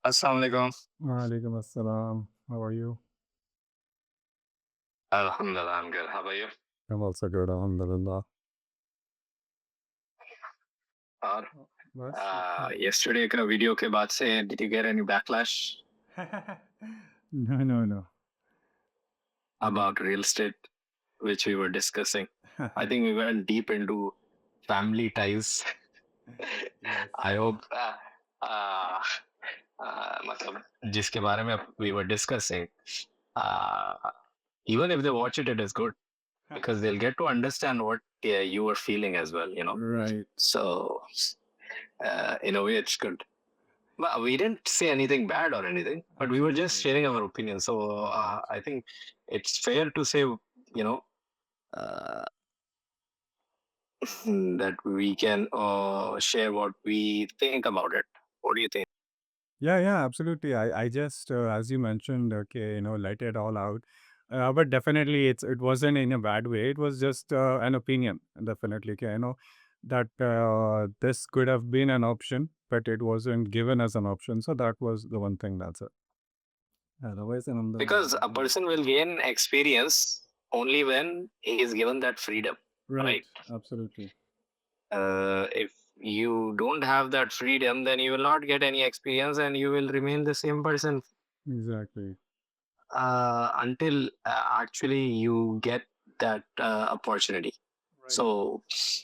Assalamu alaikum. Walaikum assalam. How are you? Alhamdulillah, I'm good. How about you? I'm also good, alhamdulillah. और बस yesterday का video के बाद से did you get any backlash No, no, no. I didn't. about real estate, which we were discussing? I think we went deep into family ties. Yes. I hope uh, मतलब जिसके बारे में we were discussing, uh, even if they watch it, it is good because they'll get to understand what you were feeling as well, you know. Right. So in a way, it's good. Well, we didn't say anything bad or anything, but we were just Absolutely. sharing our opinion. So Right. I think it's fair to say, you know, uh, that we can share what we think about it. What do you think? Yeah, yeah, absolutely. I just, as you mentioned, okay, let it all out. But definitely, it wasn't in a bad way. It was just an opinion, definitely. Okay, I know that this could have been an option, but it wasn't given as an option. So that was the one thing. That's it. Otherwise, alhamdulillah. Because a person will gain experience only when he is given that freedom, Right. right? Absolutely. If you don't have that freedom, then you will not get any experience and you will remain the same person Exactly. until actually you get that opportunity. Right. So,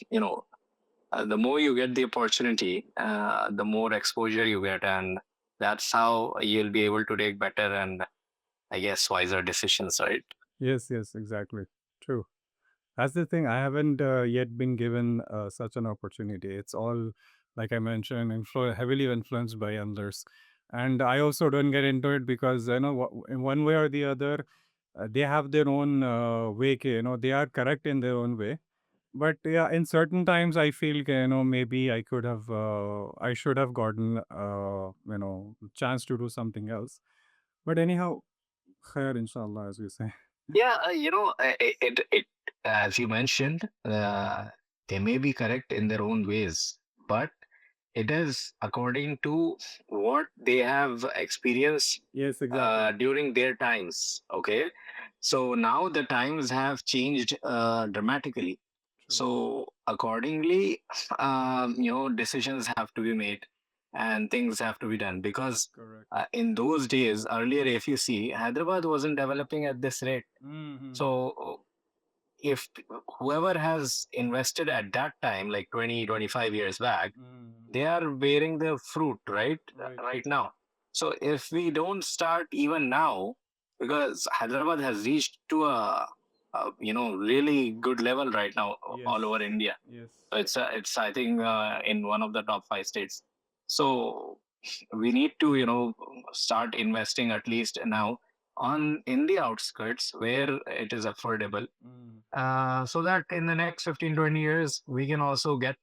you know, the more you get the opportunity, the more exposure you get, and that's how you'll be able to take better and I guess wiser decisions, right? Yes, yes, exactly. True. That's the thing. I haven't yet been given such an opportunity. It's all, like I mentioned, heavily influenced by others. And I also don't get into it because, in one way or the other, they have their own way. They are correct in their own way. But yeah, in certain times, I feel, maybe I should have gotten, chance to do something else. But anyhow, khair, inshallah, as we say. Yeah, it as you mentioned, they may be correct in their own ways, but it is according to what they have experienced Yes, exactly. during their times. Okay, so now the times have changed dramatically. True. So accordingly, decisions have to be made and things have to be done because Correct. in those days, earlier, if you see, Hyderabad wasn't developing at this rate. Mm-hmm. So if whoever has invested at that time, like 20, 25 years back, Mm-hmm. they are bearing the fruit right Right. right now. So if we don't start even now, because Hyderabad has reached to a really good level right now all over Yes. India. Yes. So it's I think in one of the top five states. So we need to start investing at least now on in the outskirts where it is affordable, Mm. so that in the next 15, 20 years we can also get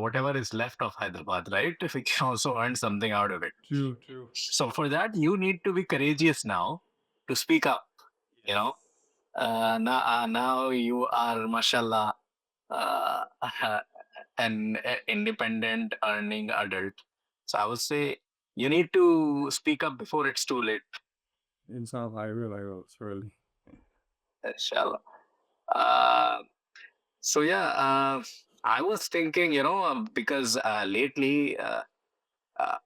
whatever is left of Hyderabad, right? If we can also earn something out of it. True, true. So for that, you need to be courageous now to speak up. You know, Yes. now you are, mashallah, uh, an independent earning adult. So I would say you need to speak up before it's too late. Inshallah, I will, surely. Inshallah. Uh, so yeah, I was thinking, because lately,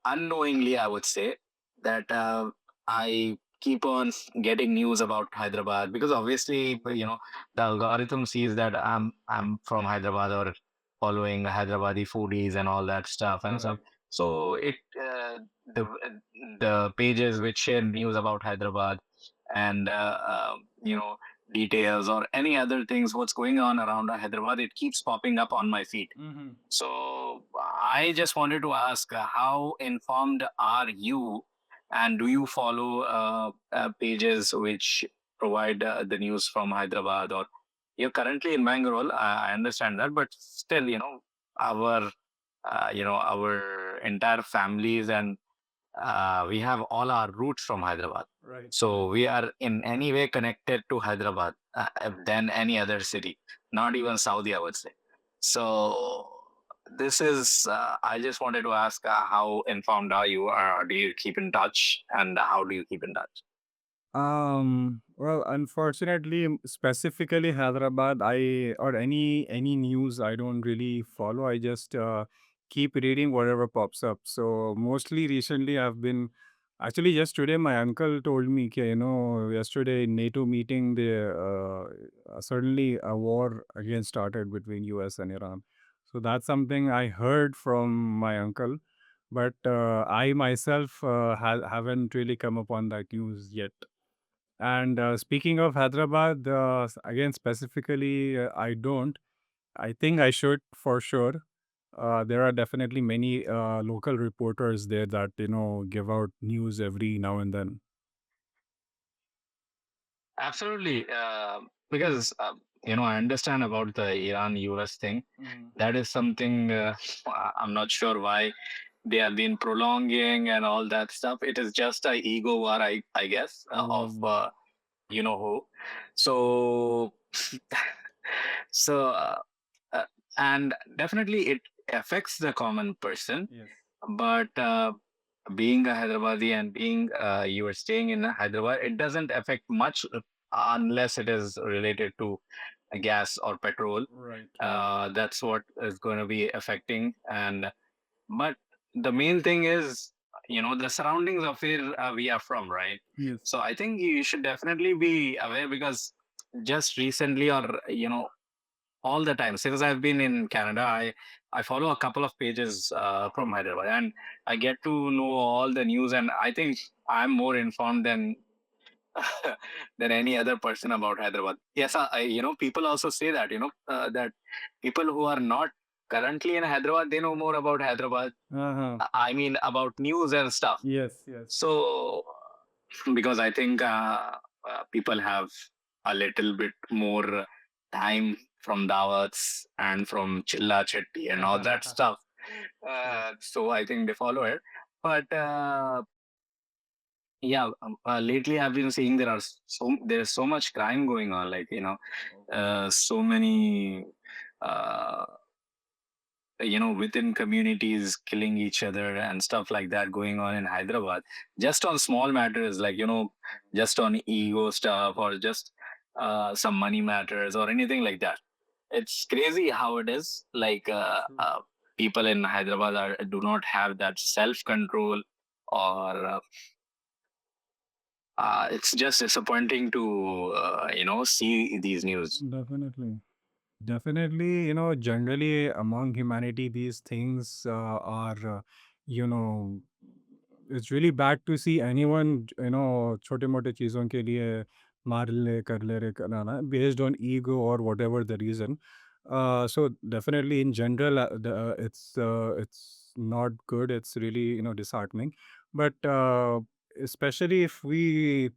unknowingly, I would say that I keep on getting news about Hyderabad because obviously, the algorithm sees that I'm from Hyderabad or following Hyderabadi foodies and all that stuff and stuff. Right. So the the pages which share news about Hyderabad and details or any other things what's going on around Hyderabad, it keeps popping up on my feed. Mm-hmm. So I just wanted to ask, how informed are you, and do you follow pages which provide the news from Hyderabad? Or you're currently in Bangalore, I understand that, but still, our our entire families and we have all our roots from Hyderabad. Right. So we are in any way connected to Hyderabad than any other city, not even Saudi, I would say. So this is, I just wanted to ask, how informed are you? Do you keep in touch, and how do you keep in touch? Well, unfortunately, specifically Hyderabad, I or any news I don't really follow. I just keep reading whatever pops up. So mostly recently, I've been actually just today. My uncle told me, कि, yesterday in NATO meeting, suddenly a war again started between US and Iran. So that's something I heard from my uncle, but I myself haven't really come upon that news yet. And speaking of Hyderabad, again, specifically, I don't. I think I should for sure. There are definitely many local reporters there that, give out news every now and then. Absolutely, because I understand about the Iran-US thing. Mm. That is something, I'm not sure why they have been prolonging and all that stuff. It is just a ego war, I guess, of Right. you know who. So, so uh, and definitely it affects the common person. Yes. But being a Hyderabadi and being you are staying in Hyderabad, it doesn't affect much, unless it is related to gas or petrol. Right. Right. That's what is going to be affecting. And but the main thing is, the surroundings of where we are from, right? Yes. So I think you should definitely be aware, because just recently, or all the time since I've been in Canada, I follow a couple of pages from Hyderabad, and I get to know all the news, and I think I'm more informed than than any other person about Hyderabad. Yes, people also say that, that people who are not currently in Hyderabad, they know more about Hyderabad. Uh-huh. I mean, about news and stuff. Yes. Yes. So, because I think people have a little bit more time from Dawats and from Chilla Chetti and all that stuff. True. So I think they follow it. But yeah, lately I've been seeing there's so much crime going on. Like, Okay. so many. Uh, within communities killing each other and stuff like that going on in Hyderabad, just on small matters, like, just on ego stuff, or just some money matters or anything like that. It's crazy how it is. Like, True. people in Hyderabad do not have that self control, or it's just disappointing to see these news. Definitely. Definitely, generally among humanity, these things are, you know, it's really bad to see anyone, छोटे मोटे चीज़ों के लिए मार ले कर ले रे कराना based on ego or whatever the reason. So definitely in general, it's not good. It's really disheartening, but especially if we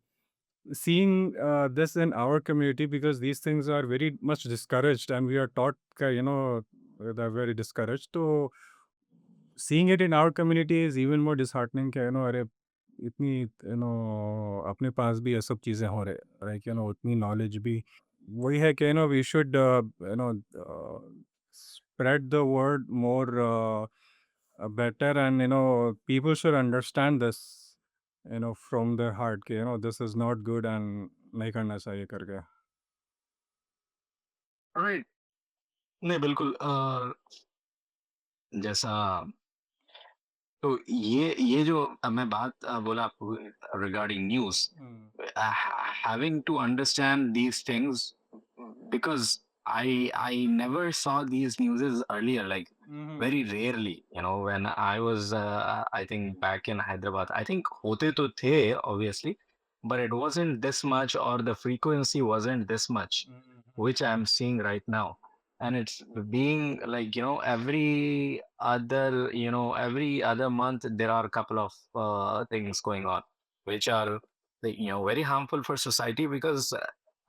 seeing this in our community, because these things are very much discouraged and we are taught they're very discouraged, so seeing it in our community is even more disheartening कि अरे इतनी अपने पास भी ये सब चीज़ें हो रहे लाइक उतनी नॉलेज भी वही है कि we should spread the word more better, and people should understand this from their heart कि this is not good and नहीं करना चाहिए करके. राइट। नहीं, बिल्कुल, जैसा, तो ये जो मैं बात बोला आपको regarding news, Mm. having to understand these things, because I never saw these newses earlier, like Mhm. very rarely, when I was I think back in Hyderabad. I think hote to the, obviously, but it wasn't this much, or the frequency wasn't this much, Mhm. which I'm seeing right now. And it's being like, every other month there are a couple of things going on, which are, like, very harmful for society, because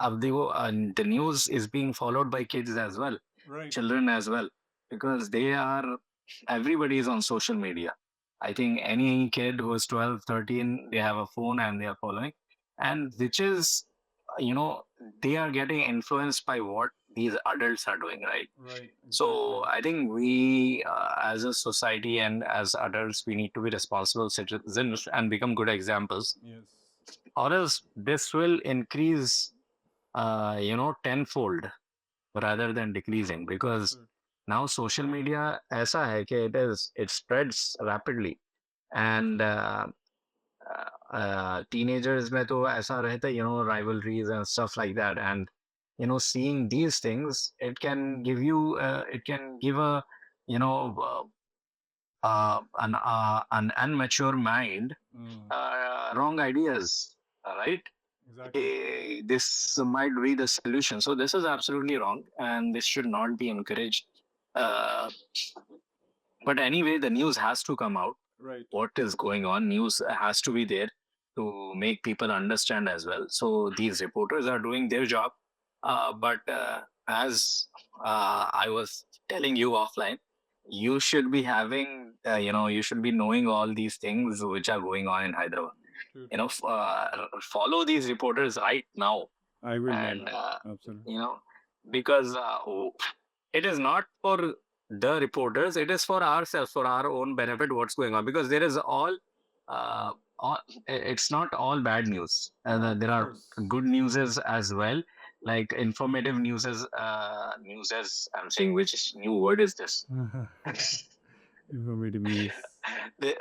the news is being followed by kids as well, Right. children as well, because everybody is on social media. I think any kid who is 12, 13, they have a phone and they are following, and which is, you know they are getting influenced by what these adults are doing, right? Right. So Exactly. I think we, as a society and as adults, we need to be responsible citizens and become good examples, Yes. or else this will increase, tenfold rather than decreasing. Because Absolutely. now social media ऐसा है कि it spreads rapidly, and teenagers में तो ऐसा रहता है, rivalries and stuff like that, and seeing these things, it can give a, you know an immature mind Mm. wrong ideas, right? Exactly. This might be the solution. So this is absolutely wrong, and this should not be encouraged. Uh, but anyway, the news has to come out. Right. What is going on? News has to be there to make people understand as well. So these reporters are doing their job. But as I was telling you offline, you should be having, you should be knowing all these things which are going on in Hyderabad. True. Follow these reporters right now, I will. and Absolutely. you know because it is not for the reporters, it is for ourselves, for our own benefit, what's going on, because there is uh, all it's not all bad news, and there Of are course. good news as well, like informative news, as I'm saying, which is new word is this. Informative news. The-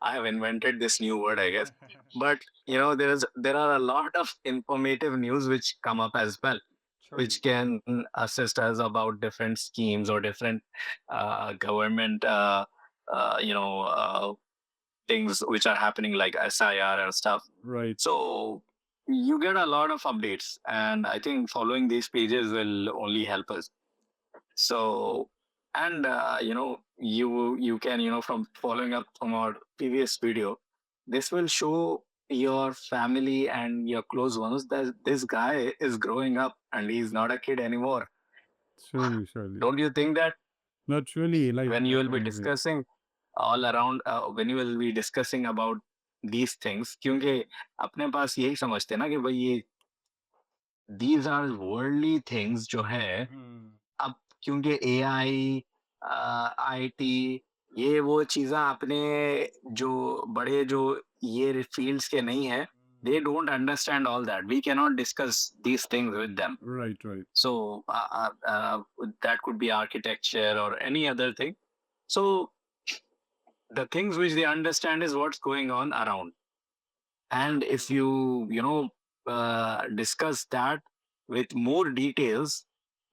I have invented this new word, I guess. But there are a lot of informative news which come up as well, Surely. which can assist us about different schemes or different government, things which are happening, like SIR and stuff. Right. So you get a lot of updates, and I think following these pages will only help us. So, and you can, from following up from our previous video, this will show your family and your close ones that this guy is growing up and he's not a kid anymore. Surely. Surely. Don't you think that Not really. Like when you will be definitely. discussing all around, when you will be discussing about these things, क्योंकि अपने पास यही समझते हैं ना कि भाई ये these are worldly things जो है, Hmm. अब क्योंकि एआई, आईटी, ये वो चीज़ें अपने जो बड़े जो ये फील्ड्स के नहीं है, they don't understand all that. We cannot discuss these things with them. Right. Right. So that could be architecture or any other thing. So the things which they understand is what's going on around, and if you discuss that with more details,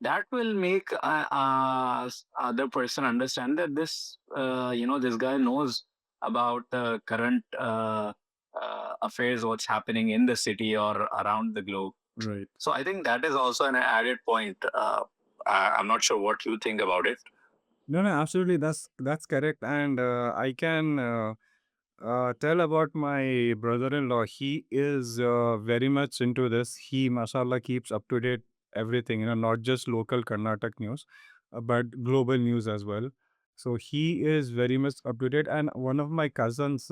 that will make other person understand that this guy knows about the current affairs, what's happening in the city or around the globe. Right. So I think that is also an added point. I'm not sure what you think about it. No, no, absolutely. That's correct. And I can tell about my brother-in-law. He is very much into this. He, mashallah, keeps up to date everything. Not just local Karnataka news, but global news as well. So he is very much up to date. And one of my cousins,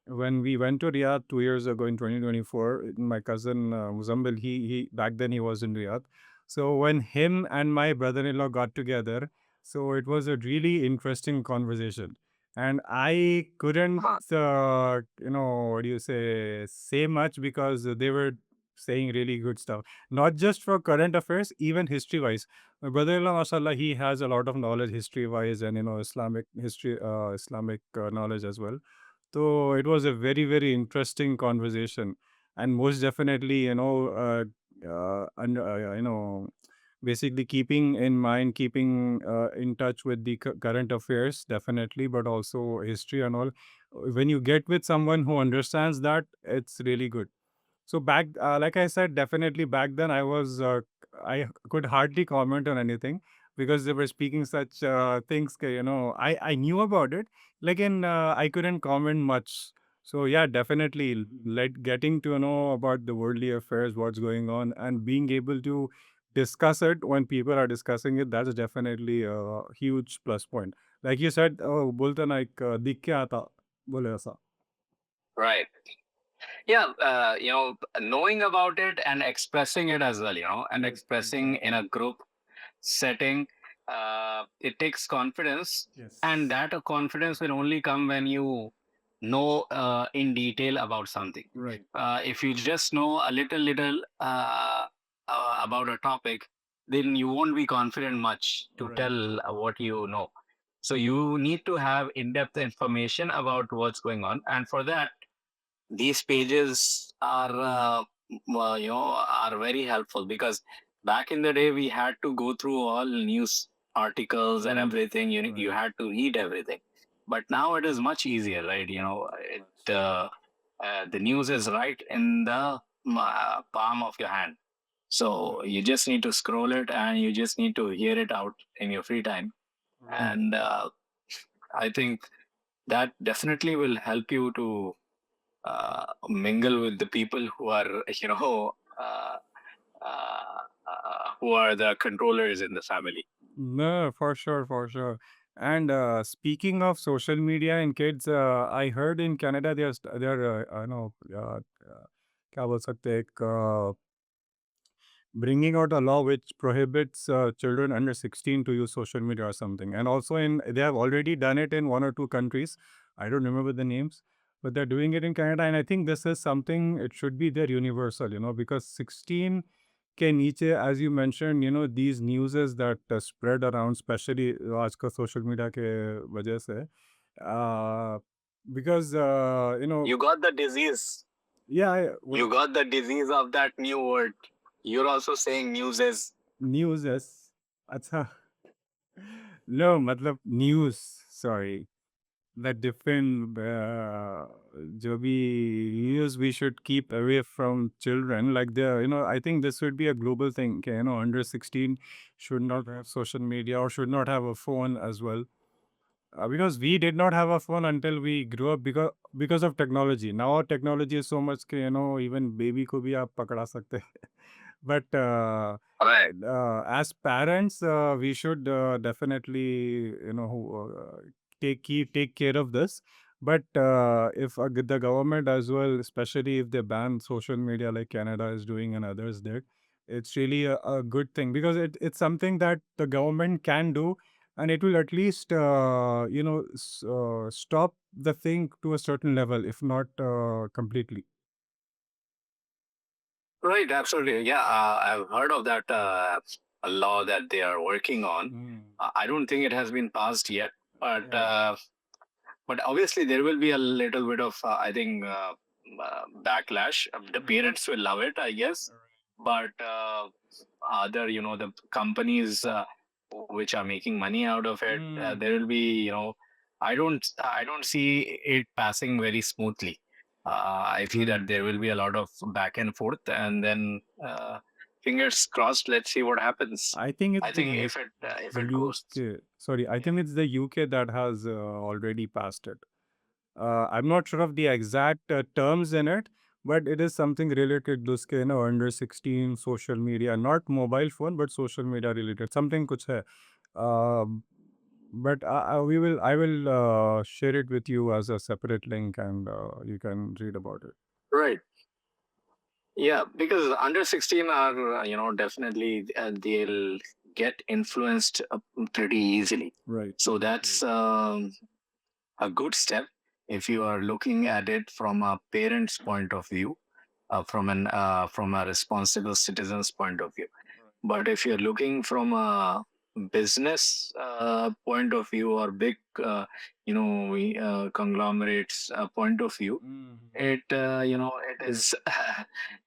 when we went to Riyadh 2 years ago in 2024, my cousin Muzambil, he back then he was in Riyadh. So when him and my brother-in-law got together, so it was a really interesting conversation, and I couldn't, Huh. what do you say much because they were saying really good stuff, not just for current affairs, even history-wise. My brother-in-law, mashallah, he has a lot of knowledge history-wise and Islamic history, Islamic knowledge as well. So it was a very, very interesting conversation, and most definitely, basically keeping in mind, keeping in touch with the current affairs, definitely, but also history and all. When you get with someone who understands that, it's really good. So back, like I said, definitely back then I could hardly comment on anything because they were speaking such things. I knew about it, like I couldn't comment much. So yeah, definitely, like getting to know about the worldly affairs, what's going on, and being able to discuss it when people are discussing it, that's definitely a huge plus point. Like you said, बोलते ना एक दिख क्या आता बोले ऐसा. Right. Yeah, knowing about it and expressing it as well, and Right, expressing in exactly. a group setting, it takes confidence, and Yes. that confidence will only come when you know in detail about something. Right, If you just know a little about a topic, then you won't be confident much to right. tell what you know. So you need to have in-depth information about what's going on, and for that these pages are are very helpful, because back in the day we had to go through all news articles and Right, everything. You right. had to read everything, but now it is much easier, right? Very It much. the news is right in the palm of your hand, so Right, you just need to scroll it and you just need to hear it out in your free time. right. And I think that definitely will help you to mingle with the people who are, who are the controllers in the family. No, for sure, for sure. And speaking of social media and kids, I heard in Canada they're I know क्या बोल सकते हैं, एक bringing out a law which prohibits children under 16 to use social media or something. And also they have already done it in one or two countries. I don't remember the names, but they're doing it in Canada. And I think this is something, it should be there universal, because 16 के नीचे, as you mentioned, these newses that spread around, especially आजकल social media के वजह से, uh, because You got the disease. yeah, You got the disease of that new word. You're also saying news is. newses, अच्छा, no, मतलब news, sorry, the different जो भी news we should keep away from children, like I think this would be a global thing, okay, under 16 should not have social media or should not have a phone as well. Because we did not have a phone until we grew up, because of technology. Now technology is so much कि even baby को भी आप पकड़ा सकते हैं. But Right. as parents, we should definitely take care of this. But if the government as well, especially if they ban social media like Canada is doing and others did, it's really a good thing, because it's something that the government can do, and it will at least stop the thing to a certain level, if not completely. Right, absolutely. Yeah, I've heard of that a law that they are working on. Mm. I don't think it has been passed yet, but Right. obviously there will be a little bit of, I think, backlash. The Mhm. parents will love it, I guess, Right. but other, the companies which are making money out of it, Mm. there will be, I don't see it passing very smoothly. I feel that Right. there will be a lot of back and forth, and then fingers crossed. Let's see what happens. I think it's I think if the it goes, UK. Sorry, I yeah. think it's the UK that has already passed it. I'm not sure of the exact terms in it, but it is something related to उसके under 16 social media, not mobile phone, but social media related. Something कुछ है. Um, but I will share it with you as a separate link, and you can read about it. Right. Yeah, because under 16 are, definitely they'll get influenced pretty easily. Right. So that's a good step if you are looking at it from a parent's point of view, from a responsible citizen's point of view. But if you're looking from a business point of view, or big, conglomerates point of view, Mhm. it is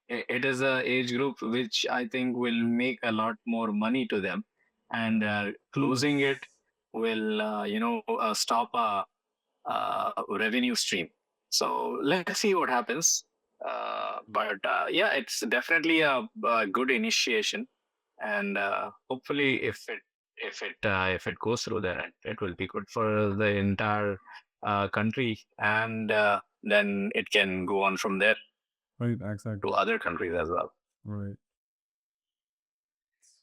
it is a age group which I think will make a lot more money to them, and closing it will stop a revenue stream. So let's see what happens. But yeah, it's definitely a good initiation, and hopefully, if it goes through, then it will be good for the entire country, and then it can go on from there Right. to Exactly. other countries as well. Right.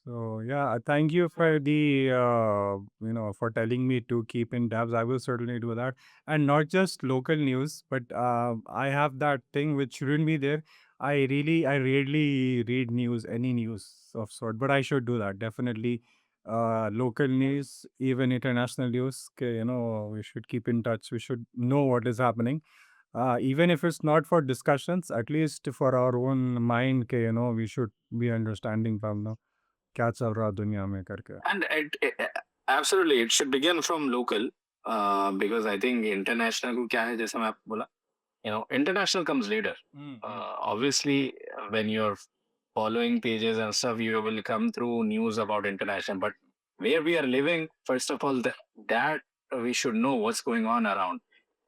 So yeah, thank you for the for telling me to keep in tabs. I will certainly do that, and not just local news, but I have that thing which shouldn't be there. I rarely read news, any news of sort, but I should do that definitely. Local news, even international news. We should keep in touch. We should know what is happening, even if it's not for discussions, at least for our own mind. We should be understanding from क्या चल रहा दुनिया में करके। And absolutely, it should begin from local, because I think international को क्या है, जैसे मैं आपको बोला, international comes later. Mhm. Obviously, when you're following pages and stuff, you will come through news about international. But where we are living, first of all, that we should know what's going on around.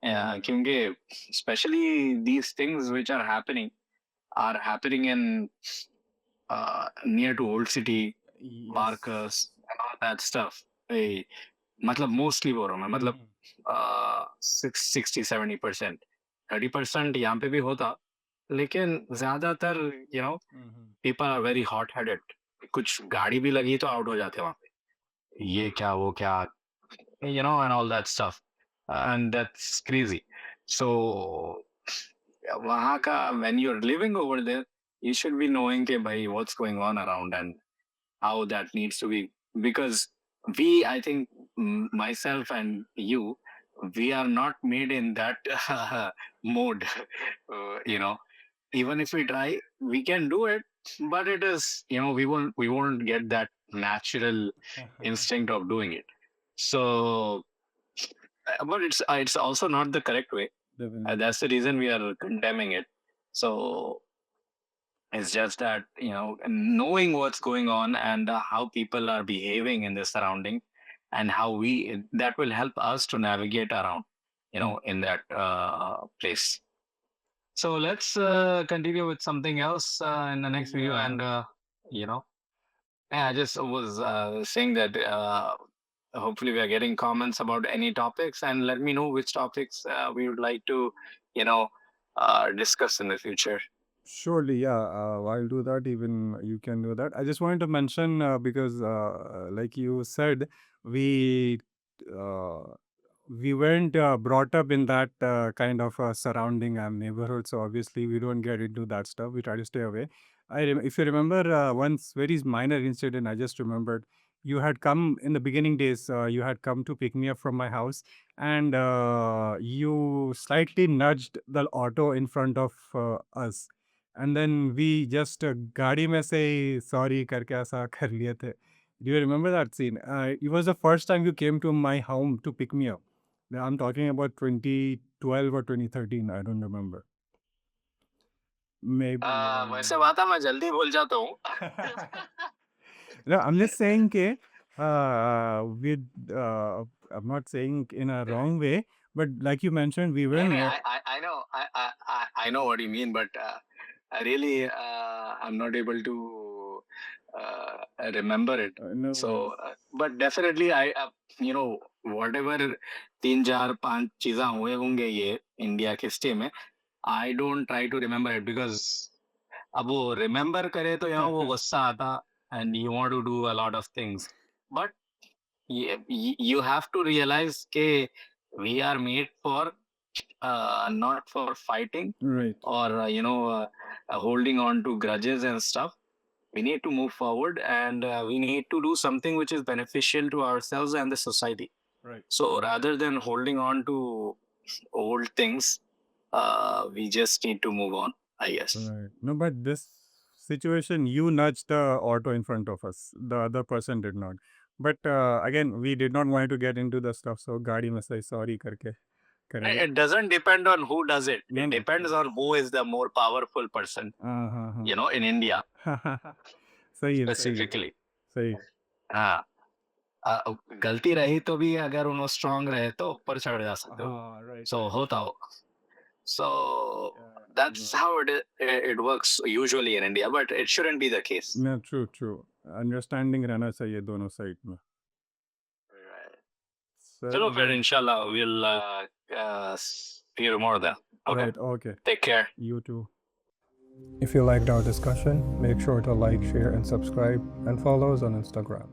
क्योंकि especially these things which are happening in near to old city, Yes. Marcus, and all that stuff. ए, मतलब mostly बोल रहा हूँ मैं, मतलब Mhm. 60-70%, 30% यहाँ पे भी होता, लेकिन ज्यादातर Mhm. People are very hot headed. कुछ गाड़ी भी लगी तो आउट हो जाते हैं वहां पे, ये क्या वो क्या, and all that stuff, and that's crazy. So वहाँ का when you are living over there, you should be knowing के भाई what's going on around and how that needs to be, because we, I think, myself and you, we are not made in that mode. You know, even if we try, we can do it, but it is, we won't get that natural instinct of doing it. So but it's also not the correct way. Definitely. That's the reason we are condemning it. So it's just that, knowing what's going on and how people are behaving in the surrounding, and how that will help us to navigate around, Mm. in that place. So let's continue with something else in the next video. Yeah. And, you know, yeah, I just was saying that hopefully we are getting comments about any topics, and let me know which topics we would like to, you know, discuss in the future. Surely, yeah. I'll do that. Even you can do that. I just wanted to mention because, like you said, we uh, we weren't brought up in that kind of surrounding and neighborhood, so obviously we don't get into that stuff. We try to stay away. If you remember once very minor incident, I just remembered. You had come in the beginning days. You had come to pick me up from my house, and you slightly nudged the auto in front of us, and then we just गाड़ी में से sorry करके ऐसा कर लिए थे. Do you remember that scene? It was the first time you came to my home to pick me up. Now, I'm talking about 2012 or 2013. I don't remember. Maybe, वैसे बात है, मैं जल्दी भूल जाता हूँ। yeah. No, I'm just saying कि with I'm not saying in a wrong way, but like you mentioned, we were नहीं नहीं, near. I know, I know what you mean, but I really I'm not able to remember it. No So, worries. but definitely you know whatever तीन चार पांच चीज़ें हुए होंगे ये India के स्टे में, I don't try to remember it, because अब वो remember करे तो वो गुस्सा आता, and you want to do a lot of things, but you have to realize के we are made for not for fighting, Right. or holding on to grudges and stuff. We need to move forward, and we need to do something which is beneficial to ourselves and the society. Right. So rather than holding on to old things, we just need to move on, I guess. Right. No, but this situation, you nudged the auto in front of us. The other person did not. But again, we did not want to get into the stuff. So, गाड़ी में से sorry करके करेंगे. It doesn't depend on who does it. No, It no. depends on who is the more powerful person, हाँ, in India हाँ. सही है, सही है, specifically. सही है. हाँ, गलती रही तो भी अगर उन्हों स्ट्रांग रहे तो ऊपर चढ़ जा सकते हो, हाँ, right, सो right. होता हो, so Yeah, that's no. how it works usually in India, but it shouldn't be the case. No, true, true. Understanding रहना चाहिए दोनों साइड में. Right. चलो फिर चलो. इंशाल्लाह we'll see you more then. Okay, Right, okay. take care. You too. If you liked our discussion, make sure to like, share, and subscribe, and follow us on Instagram.